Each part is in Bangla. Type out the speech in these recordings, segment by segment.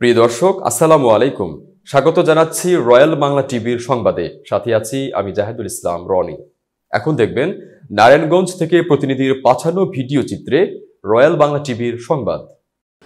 প্রিয় দর্শক, আসসালামু আলাইকুম। স্বাগত জানাচ্ছি রয়্যাল বাংলা টিভির সংবাদে। সাথে আছি আমি জাহিদুল ইসলাম রনি। এখন দেখবেন নারায়ণগঞ্জ থেকে প্রতিনিধির পাঠানো ভিডিও চিত্রে রয়্যাল বাংলা টিভির সংবাদ।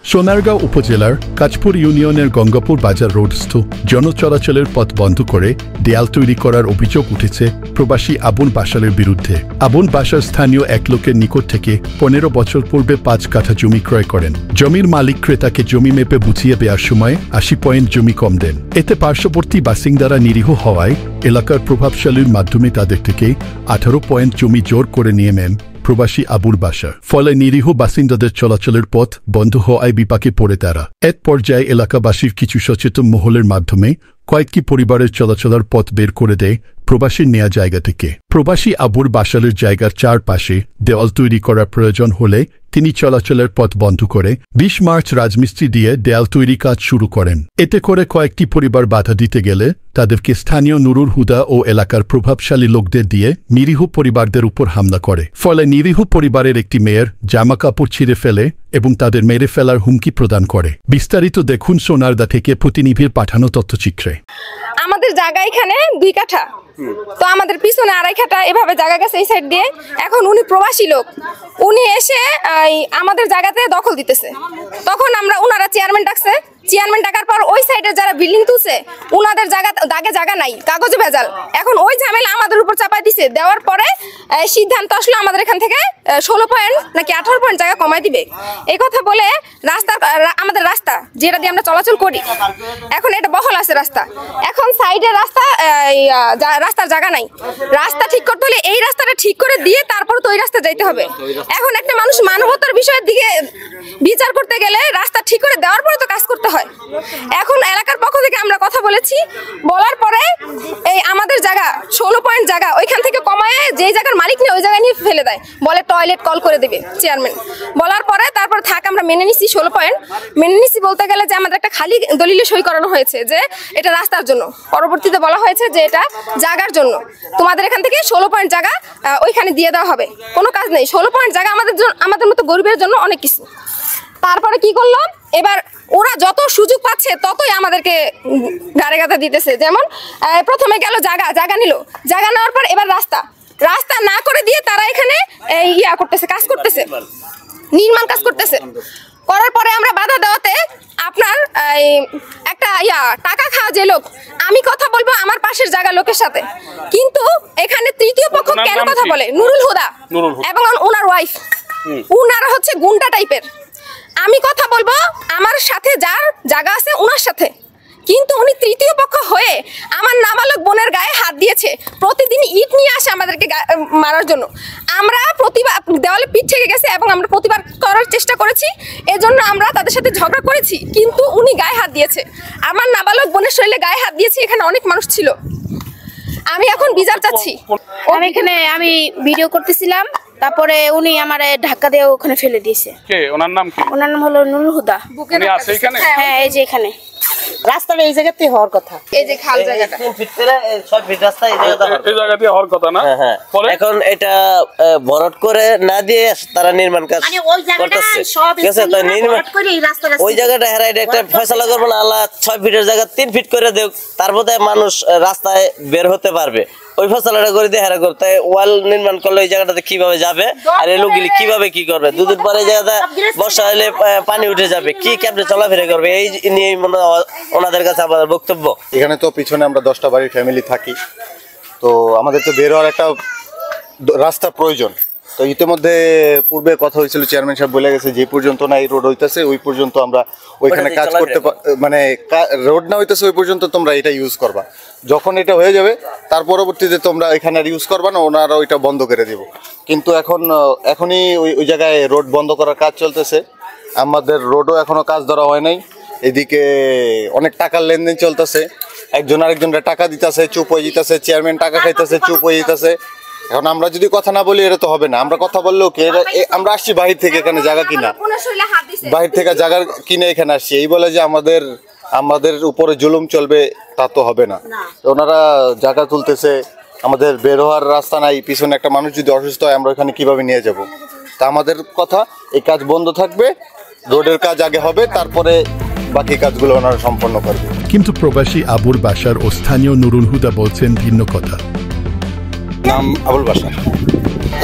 সোনারগাঁও উপজেলার কাঁচপুর ইউনিয়নের গঙ্গাপুর বাজার রোডস্থ জনচলাচলের পথ বন্ধ করে দেয়াল তৈরি করার অভিযোগ উঠেছে প্রবাসী আবুল বাশারের বিরুদ্ধে। আবুল বাশার স্থানীয় এক লোকের নিকট থেকে 15 বছর পূর্বে 5 কাঠা জমি ক্রয় করেন। জমির মালিক ক্রেতাকে জমি মেপে বুঝিয়ে দেওয়ার সময় 80 পয়েন্ট জমি কম দেন। এতে পার্শ্ববর্তী বাসিন্দারা নিরীহ হওয়ায় এলাকার প্রভাবশালীর মাধ্যমে তাদের থেকে 18 পয়েন্ট জমি জোর করে নিয়ে নেন প্রবাসী আবুল বাশার। ফলে নিরীহ বাসিন্দাদের চলাচলের পথ বন্ধ হওয়ায় বিপাকে পড়ে তারা। এক পর্যায়ে এলাকাবাসীর কিছু সচেতন মহলের মাধ্যমে কয়েকটি পরিবারের চলাচলের পথ বের করে দেয় প্রবাসীর নেয়া জায়গা থেকে। প্রবাসী আবুল বাশারের জায়গার চারপাশে দেওয়াল তৈরি করার প্রয়োজন হলে তিনি চলাচলের পথ বন্ধ করে 20 মার্চ রাজমিস্ত্রি দিয়ে দেয়াল তৈরি কাজ শুরু করেন। এতে করে কয়েকটি পরিবার বাধা দিতে গেলে তাদেরকে স্থানীয় নুরুল হুদা ও এলাকার প্রভাবশালী লোকদের দিয়ে নিরীহ পরিবারদের উপর হামলা করে। ফলে নিরীহ পরিবারের একটি মেয়ের জামা কাপড় ছিঁড়ে ফেলে এবং তাদের মেরে ফেলার হুমকি প্রদান করে। বিস্তারিত দেখুন সোনারগাঁ থেকে প্রতিনিধির পাঠানো তথ্যচিত্রে। আমাদের জায়গা এখানে 2 কাঠা, তো আমাদের পিছনে 2.5 কাঠা এভাবে জায়গা গেছে এই সাইড দিয়ে। এখন উনি প্রবাসী লোক, উনি এসে আমাদের জায়গাতে দখল দিতেছে। তখন ওনারা চেয়ারম্যান ডাকছে। চেয়ারম্যান ডাকার পর ওই সাইডে যারা বিল্ডিং তুলছে ওনাদের জায়গা নাই, কাগজে ভেজাল। এখন ওই ঝামেলা আমাদের উপর চাপাই দিছে। দেওয়ার পরে সিদ্ধান্ত আসলো আমাদের এখান থেকে 16 পয়েন্ট নাকি 18 পয়েন্ট জায়গা কমাই দিবে। এই কথা বলে আমাদের রাস্তা যেটা দিয়ে আমরা চলাচল করি, এখন এটা বহল আছে রাস্তা। এখন সাইডে রাস্তার জায়গা নাই। রাস্তা ঠিক করতে হলে এই রাস্তাটা ঠিক করে দিয়ে তারপর তো ওই রাস্তা যাইতে হবে। এখন একটা মানুষ মানবতার বিষয়ের দিকে বিচার করতে গেলে রাস্তা ঠিক করে দেওয়ার পরে তো কাজ করতে হয়। এখন এলাকার পক্ষ থেকে আমরা কথা বলেছি, বলার পরে এই আমাদের জায়গা 16 পয়েন্ট জায়গা ওইখান থেকে কমায় যেই জায়গার মালিক নেই ওই জায়গায় নিয়ে ফেলে দেয়, বলে টয়লেট কল করে দেবে চেয়ারম্যান। বলার পরে তারপর আমরা মেনে নিচ্ছি 16 পয়েন্ট। মেনে নিচ্ছি বলতে গেলে যে আমাদের একটা খালি দলিলে সই করানো হয়েছে যে এটা রাস্তার জন্য। পরবর্তীতে বলা হয়েছে যে এটা জায়গার জন্য, তোমাদের এখান থেকে 16 পয়েন্ট জায়গা ওইখানে দিয়ে দেওয়া হবে। কোনো কাজ নেই, 16 পয়েন্ট জায়গা আমাদের মতো গরিবের জন্য অনেক কিছু। তারপরে কি করলো, এবার ওরা যত সুযোগ পাচ্ছে ততই আমাদেরকে গাড়ে গাদা দিতেছে। যেমন প্রথমে গেল জায়গা নিল, জায়গা নেওয়ার পর এবার রাস্তা না করে দিয়ে তারা এখানে কাজ করতেছে, নির্মাণ কাজ করতেছে। করার পরে আমরা বাধা দেওয়াতে আপনার একটা টাকা খাওয়া যে লোক, আমি কথা বলবো আমার পাশের জায়গা লোকের সাথে, কিন্তু এখানে তৃতীয় পক্ষ কেন কথা বলে? নুরুল হুদা এবং ওনার ওয়াইফ, উনারা হচ্ছে গুন্ডা টাইপের। আমি কথা বলবো আমার সাথে যার জায়গা আছে ওনার সাথে, কিন্তু উনি তৃতীয় পক্ষ হয়ে আমার নাবালক বোনের গায়ে হাত দিয়েছে। প্রতিদিন ইট নিয়ে আসে আমাদেরকে মারার জন্য। আমরা প্রতিবাদ, দেওয়ালে পিঠ থেকে গেছে এবং আমরা প্রতিবাদ করার চেষ্টা করেছি, এজন্য আমরা তাদের সাথে ঝগড়া করেছি, কিন্তু উনি গায়ে হাত দিয়েছে। আমার নাবালক বোনের শরীরে গায়ে হাত দিয়েছে, এখানে অনেক মানুষ ছিল। আমি এখন বিচার চাচ্ছি। আমি ভিডিও করতেছিলাম, তারপরে উনি আমারে ধাক্কা দিয়ে ওখানে ফেলে দিয়েছে। কে? ওনার নাম কি? ওনার নাম হলো নুরুল হুদা। উনি আছে এখানে? হ্যাঁ, এই যে এখানে রাস্তাটা এই জায়গাতে হওয়ার কথা। এই যে খাল জায়গাটা 3 ফিট করে 6 ফিট রাস্তা এই জায়গাতে হওয়ার কথা না? হ্যাঁ। এখন এটা ভরাট করে না দিয়ে তারা নির্মাণ কাজ করতেছে। ঠিক আছে, তো নির্মাণ ওই জায়গাটা হেরা এটা একটা ফয়সালা করবো না, আল্লাহ 6 ফিটের জায়গা 3 ফিট করে দেখ, তারপরে মানুষ রাস্তায় বের হতে পারবে। ওই ফসলাটা করে দিয়ে হেরা করতে ওয়াল নির্মাণ করলে ওই জায়গাটাতে কিভাবে যাবে, আর এই লোকগুলি কিভাবে কি করবে? দুদিন পরে জায়গাটা বর্ষা হলে পানি উঠে যাবে, কি কেমনে চলাফেরা করবে? এই নিয়ে ওনাদের কাছে আমাদের বক্তব্য। এখানে তো পিছনে আমরা 10টা বাড়ির ফ্যামিলি থাকি, তো আমাদের তো বের হওয়ার একটা রাস্তা প্রয়োজন। তো ইতিমধ্যে পূর্বে কথা হয়েছিল, চেয়ারম্যান সাহেব বলে গেছে যে পর্যন্ত না এই রোড হইতেছে ওই পর্যন্ত আমরা ওইখানে কাজ করতে, মানে রোড না হইতেছে ওই পর্যন্ত তোমরা এটা ইউজ করবা। যখন এটা হয়ে যাবে তার পরবর্তীতে তোমরা এখানে ইউজ করবা না, ওনারা ওইটা বন্ধ করে দিব। কিন্তু এখনই ওই জায়গায় রোড বন্ধ করার কাজ চলতেছে। আমাদের রোডও এখনো কাজ ধরা হয় নাই। এদিকে অনেক টাকার লেনদেন চলতেছে, একজন আরেকজনের টাকা দিতেছে, চুপ হয়ে যেতেছে, চেয়ারম্যান টাকা খাইতেছে, চুপ হয়ে যেতেছে। এখন আমরা যদি কথা না বলি এটা তো হবে না। আমরা কথা বললেও কি, আমরা আসছি বাহির থেকে, এখানে জায়গা কিনা, বাহির থেকে জায়গা কিনে এখানে আসছি, এই বলে যে আমাদের উপরে জুলুম চলবে তা তো হবে না। ওনারা জায়গা তুলতেছে, আমাদের বের হওয়ার রাস্তা নাই, পিছনে একটা মানুষ যদি অসুস্থ হয় আমরা ওখানে কিভাবে নিয়ে যাব? তা আমাদের কথা, এই কাজ বন্ধ থাকবে, রোডের কাজ আগে হবে, তারপরে বাকি কাজগুলো ওনারা সম্পন্ন করবে। কিন্তু প্রবাসী আবুল বাশার ও স্থানীয় নুরুল হুদা বলছেন ভিন্ন কথা। নাম আবুল বাশার।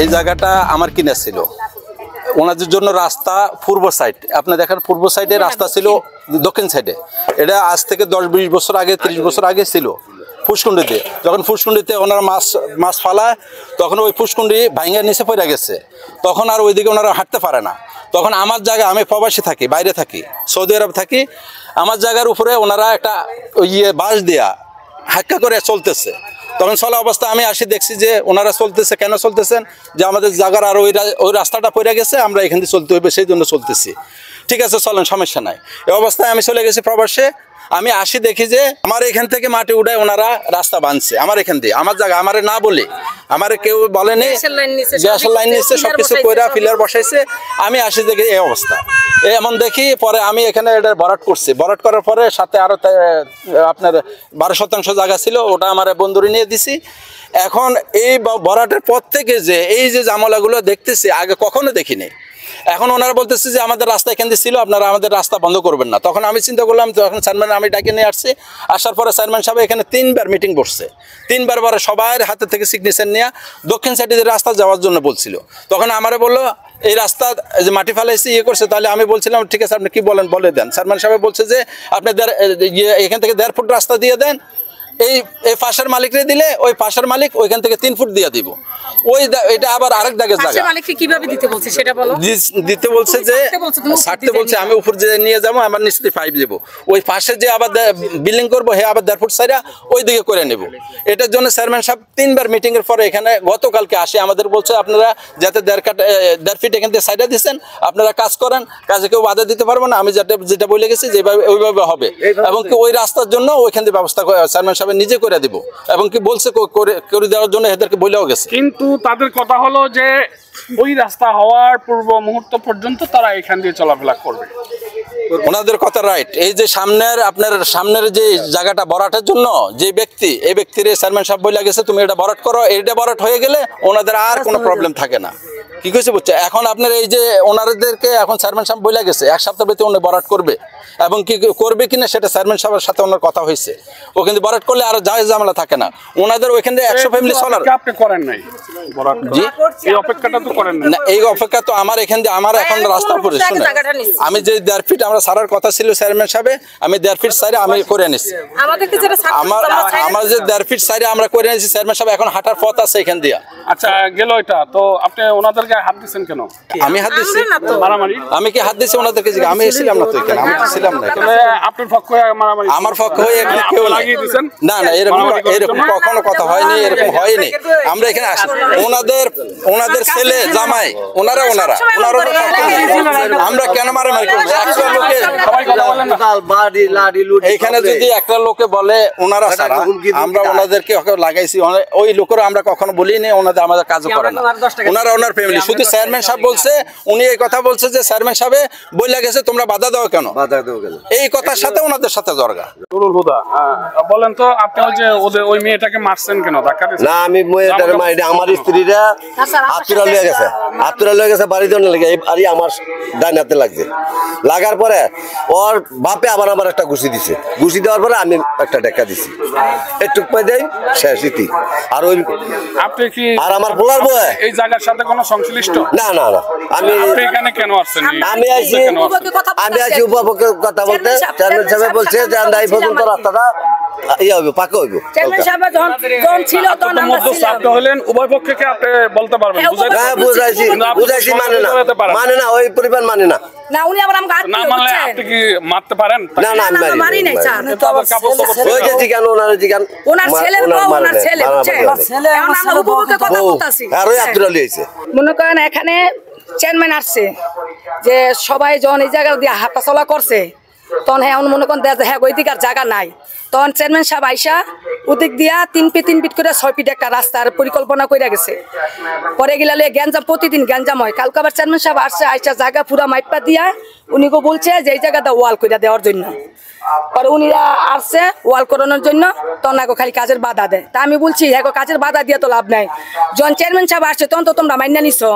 এই জায়গাটা আমার কিনা ছিল, ওনাদের জন্য রাস্তা পূর্ব সাইড, আপনি দেখেন পূর্ব সাইডে রাস্তা ছিল দক্ষিণ সাইডে। এটা আজ থেকে 10-20 বছর আগে 30 বছর আগে ছিল ফুসকুন্ডিতে। যখন ফুসকুন্ডিতে ওনারা মাছ ফালায় তখন ওই ফুসকুন্ডি ভাঙিয়ে নিচে পড়ে গেছে, তখন আর ওইদিকে ওনারা হাঁটতে পারে না। তখন আমার জায়গা, আমি প্রবাসী থাকি, বাইরে থাকি, সৌদি আরব থাকি, আমার জায়গার উপরে ওনারা একটা বাঁশ দেয়া হাক্কা করে চলতেছে। তখন চলা অবস্থা আমি আসি দেখছি যে ওনারা চলতেছে, কেন চলতেছেন, যে আমাদের জায়গার আর ওই রাস্তাটা পড়ে গেছে, আমরা এখান থেকে চলতে হইবে, সেই জন্য চলতেছি। ঠিক আছে চলেন, সমস্যা নাই। এই অবস্থায় আমি চলে গেছি প্রবাসে। আমি আসি দেখি যে আমার এখান থেকে মাটি উঠায় ওনারা রাস্তা বাঁধছে আমার এখান দিয়ে, আমার জায়গা, আমারে না বলে, আমারে কেউ বলেনি, গ্যাসের লাইন নিচ্ছে, সবকিছু কইরা ফিলার বসাইছে। আমি আসি দেখি এই অবস্থা। এমন দেখি পরে আমি এখানে এটা ভরাট করছি, ভরাট করার পরে সাথে আরো আপনার 12% জায়গা ছিল, ওটা আমার বন্ধুরে নিয়ে দিছি। এখন এই ভরাটের পর থেকে যে এই যে জামলাগুলো দেখতেছি, আগে কখনো দেখিনি। এখন ওনারা বলতেছে যে আমাদের রাস্তা এখান দিয়ে ছিল, আপনারা আমাদের রাস্তা বন্ধ করবেন না। তখন আমি চিন্তা করলাম, তখন চেয়ারম্যান আমি ডাকে নিয়ে আসছি। আসার পরে চেয়ারম্যান সাহেব এখানে 3বার মিটিং বসছে, 3বার পরে সবার হাতে থেকে সিগনেচার নিয়ে দক্ষিণ সাইডে রাস্তা যাওয়ার জন্য বলছিল। তখন আমারে বললো এই রাস্তা যে মাটি ফেলাইছে করছে, তাহলে আমি বলছিলাম ঠিক আছে আপনি কি বলেন বলে দেন। চেয়ারম্যান সাহেব বলছে যে আপনি এখান থেকে 1.5 ফুট রাস্তা দিয়ে দেন, এই পাশের মালিকরে দিলে ওই পাশের মালিক ওইখান থেকে 3 ফুট দিয়ে দিব। এটা আবার আরেক দাগের জায়গা, কিভাবে দিতে বলছে সেটা বলো। দিতে বলছে যে ছাড়তে বলছে, আমি উপর যে নিয়ে যাবো, আমার নিচে 5 দেবো, ওই পাশে যে আবার বিল্ডিং করবো হে আবার 1.5 ফুট সাইডা ওই দিকে করে নেব। এটার জন্য চেয়ারম্যান সাহেব 3বার মিটিং এর পরে এখানে গতকালকে আসে আমাদের বলছে আপনারা যাতে 1.5 ফিট এখান থেকে সাইডা দিচ্ছেন, আপনারা কাজ করেন, কাজে কেউ বাধা দিতে পারবো না। আমি যেটা বলে গেছি যেভাবে ওইভাবে হবে, এবং কি ওই রাস্তার জন্য ওইখান থেকে ব্যবস্থা চেয়ারম্যান সাহেব নিজে করে দিব, এবং কি বলছে করে দেওয়ার জন্য এদেরকে বলেও গেছে। কিন্তু তাদের কথা হলো যে ওই রাস্তা হওয়ার পূর্ব মুহূর্ত পর্যন্ত তারা এখান দিয়ে চলাফেরা করবে। ওনাদের কথা রাইট। এই যে সামনের যে জায়গাটা ভরাটের জন্য যে ব্যক্তি, এই ব্যক্তির চেয়ারম্যান সাহেব বলে গেছে তুমি এটা ভরাট করো, এটা ভরাট হয়ে গেলে ওনাদের আর কোনো প্রবলেম থাকে না। কি কইছে বুঝছে? এখন আপনার এই যে ওনাদেরকে এখন চেয়ারম্যান সাহেব বলে গেছে 1 সপ্তাহ ভিতরে উনি ভরাট করবে, এবং কি করবে কিনা সেটা চেয়ারম্যান সাহেবের সাথে ওনার কথা হয়েছে। ও কিন্তু ভরাট করলে আর ঝামেলা থাকে না। ওনাদের ওইখানে 100 ফ্যামিলি চলার আপনি করেন নাই ভরাট, জি এই অপেক্ষাটা তো করেন না। এই অপেক্ষা তো আমার এখান দিয়ে আমার এখন রাস্তা পড়ে শুনে আমি যে 1.5 ফিট আমরা সারার কথা ছিল চেয়ারম্যান সাহেব, আমি 1.5 ফিট সাইডে আমি করে নিছি। আমাদেরকে যেটা আমার যে 1.5 ফিট সাইডে আমরা করে নিছি চেয়ারম্যান সাহেব, এখন হাঁটার পথ আছে এখান দিয়ে। আচ্ছা গেল এটা তো, আপনি ওনাদের গায়ে হাত দিবেন কেন? আমি হাত দিছি মারামারি? আমি কি হাত দিছি ওনাদেরকে? আমি ছিলাম না তো এখানে, আমি ছিলাম না। তাহলে আপনার পক্ষ হয়ে মারামারি? আমার পক্ষ হয়ে এখানে কেউ লাগিয়ে দিবেন? না না, এরকম কখনো কথা হয়নি, এরকম হয়নি। আমরা এখানে আসি, ওনাদের ছেলে জামাই ওনারা আমরা কেন মারামারি করব? একটা লোকে এইখানে যদি একটা লোকে বলে ওনারা ছাড়া, আমরা ওনাদেরকে লাগাইছি, ওই লোকেরা আমরা কখনো বলিনি ওনাদের আমাদের কাজও করে না। ওনারা ওনার ফ্যামিলি, শুধু চেয়ারম্যান সাহেব বলছে, উনি এই কথা বলছে যে চেয়ারম্যান সাহেব বলে গেছে তোমরা বাধা দাও কেন, এই কথার সাথে ওনাদের সাথে জর্গা। নুরুল হুদা বলেন তো, আপনি ওই মেয়েটাকে মারছেন কেন, ধাক্কা দিয়েছেন? না আমি মেয়েটাকে মারিনি, আমার স্ত্রীরা হাতুড়া লয়ে গেছে বাড়িতে লেগে, এই আমার ডাইন হাতে লাগছে। লাগার পরে ওর বাপে আবার আমার একটা ঘুষি দিছে, ঘুষি দেওয়ার পরে আমি একটা টেক্কা দিছি, একটু পাই দেয় শেষ ইতি। আর ওই আপনি কি আর আমার পোলার বয় এই জায়গার সাথে কোনো সংশ্লিষ্ট? না না না, আমি এখানে কেন আসছেন? আমি আইছি উপভোগের কথা বলতে। চেয়ারম্যান সাহেব বলছে যে আমরা এই পর্যন্ত রাস্তাটা ইয়ে হইব, পাকা হইব। উভয় পক্ষকে আপনি বলতে পারবেন? বুঝাইছি, মানে না ওই পরিবার মানে না। না মানলে আপনি কি মারতে পারেন? না না আমি মারি নাই। ওই যে জিগান ওনার জিগান ওনার ছেলে আর ওই আব্দুল আলী আইছে। মনে করেন এখানে চেয়ারম্যান আসছে যে সবাই যখন এই জায়গা দিয়ে হাঁটা চলা করছে, তখন হ্যাঁ মনে করেন হ্যাঁ ওই দিকে আর জায়গা নাই, তখন চেয়ারম্যান সাহেব আইসা ওদিক দিয়া 3 ফিট করে 6 ফিট একটা রাস্তার পরিকল্পনা করে গেছে। পরে গেলে গ্যাঞ্জাম, প্রতিদিন গ্যাঞ্জাম হয়। কালকে আবার চেয়ারম্যান সাহেব আসছে, আইসা জায়গা পুরা মাইপা দিয়া উনিকে বলছে যে এই জায়গাটা ওয়াল করে দেওয়ার জন্য। পরে উনিরা আসছে ওয়াল করানোর জন্য, তখন এগো খালি কাজের বাধা দেয়। তা আমি বলছি এগো কাজের বাধা দিয়ে তো লাভ নাই, যখন চেয়ারম্যান সাহেব আসছে তখন তো তোমরা মাইনা নিছো,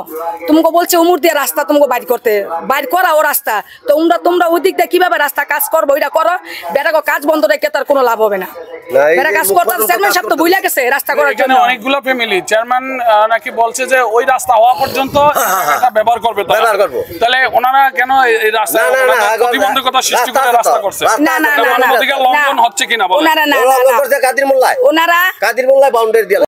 তোমাকে বলছে উমুর দিয়ে রাস্তা তোমাকে বাইর করতে, বাইর করা ও রাস্তা, তো তোমরা ওই দিক দিয়ে কিভাবে রাস্তা কাজ করবো ওইটা করো, বেটাকে কাজ বন্ধ রেখে তার কোনো লাভ হবে না। বেটা কাজ করতে চেয়ারম্যান সাহেব তো ভুলে গেছে রাস্তা করার জন্য। অনেকগুলো ফ্যামিলি চেয়ারম্যান নাকি বলছে যে ওই রাস্তা হওয়া পর্যন্ত ব্যবহার করবে, তাহলে ওনারা কেন এই রাস্তা প্রতিবন্ধকতা সৃষ্টি করে রাস্তা করছে? না না না মানবাধিকার লঙ্ঘন হচ্ছে কিনা বলেন? ওনারা না, কাদির মোল্লায় বাউন্ডারি দিয়ে